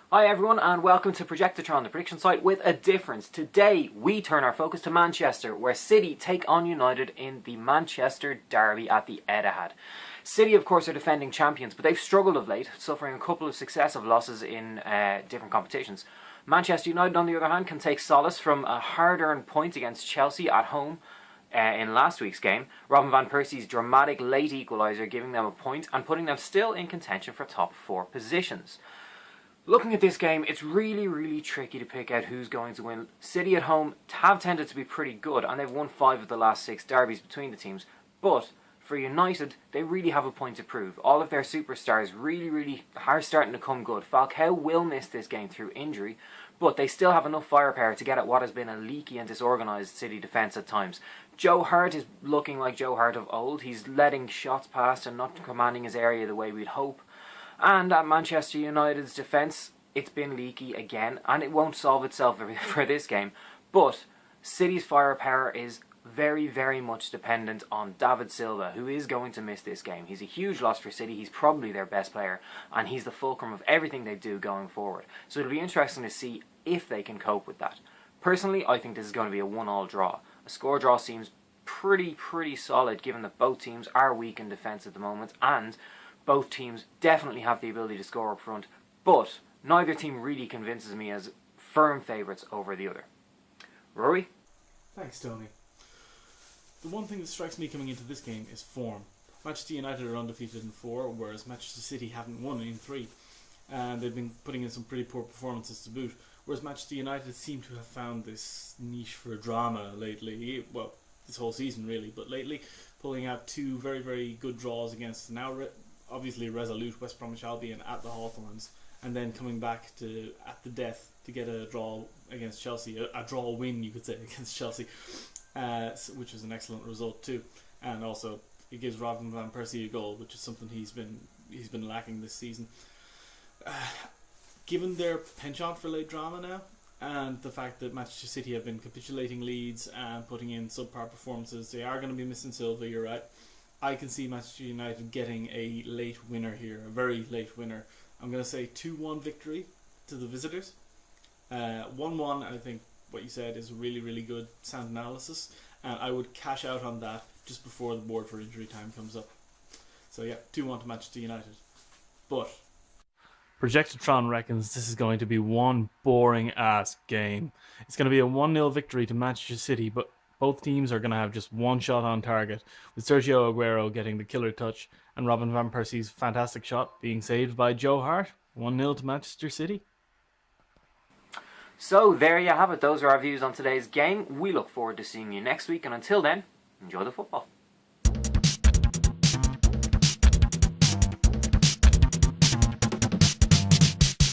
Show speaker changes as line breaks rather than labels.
Hi everyone and welcome to Projectatron, the prediction site with a difference. Today we turn our focus to Manchester, where City take on United in the Manchester derby at the Etihad. City of course are defending champions, but they've struggled of late, suffering a couple of successive losses in different competitions. Manchester United on the other hand can take solace from a hard-earned point against Chelsea at home in last week's game. Robin van Persie's dramatic late equaliser giving them a point and putting them still in contention for top 4 positions. Looking at this game, it's really tricky to pick out who's going to win. City at home have tended to be pretty good, and they've won 5 of the last 6 derbies between the teams. But for United, they really have a point to prove. All of their superstars really are starting to come good. Falcao will miss this game through injury, but they still have enough firepower to get at what has been a leaky and disorganised City defence at times. Joe Hart is looking like Joe Hart of old. He's letting shots past and not commanding his area the way we'd hope. And at Manchester United's defence, it's been leaky again, and it won't solve itself for this game. But City's firepower is very much dependent on David Silva, who is going to miss this game. He's a huge loss for City. He's probably their best player, and he's the fulcrum of everything they do going forward. So it'll be interesting to see if they can cope with that. Personally, I think this is going to be a 1-1 draw. A score draw seems pretty solid, given that both teams are weak in defence at the moment, and both teams definitely have the ability to score up front, but neither team really convinces me as firm favourites over the other. Rory?
Thanks, Tony. The one thing that strikes me coming into this game is form. Manchester United are undefeated in 4, whereas Manchester City haven't won in 3. And they've been putting in some pretty poor performances to boot. Whereas Manchester United seem to have found this niche for drama lately. Well, this whole season really, but lately pulling out 2 very good draws against now obviously resolute West Bromwich Albion at the Hawthorns, and then coming back to at the death to get a draw against Chelsea, a draw win you could say against Chelsea, which was an excellent result too. And also it gives Robin van Persie a goal, which is something he's been lacking this season. Given their penchant for late drama now, and the fact that Manchester City have been capitulating leads and putting in subpar performances, they are going to be missing Silva, you're right. I can see Manchester United getting a late winner here, a very late winner. I'm going to say 2-1 victory to the visitors. 1-1, I think what you said is really good, sound analysis, and I would cash out on that just before the board for injury time comes up. So yeah, 2-1 to Manchester United. But Projectatron reckons this is going to be one boring ass game. It's going to be a 1-0 victory to Manchester City, but both teams are going to have just one shot on target, with Sergio Aguero getting the killer touch and Robin van Persie's fantastic shot being saved by Joe Hart. 1-0 to Manchester City.
So there you have it. Those are our views on today's game. We look forward to seeing you next week, and until then, enjoy the football.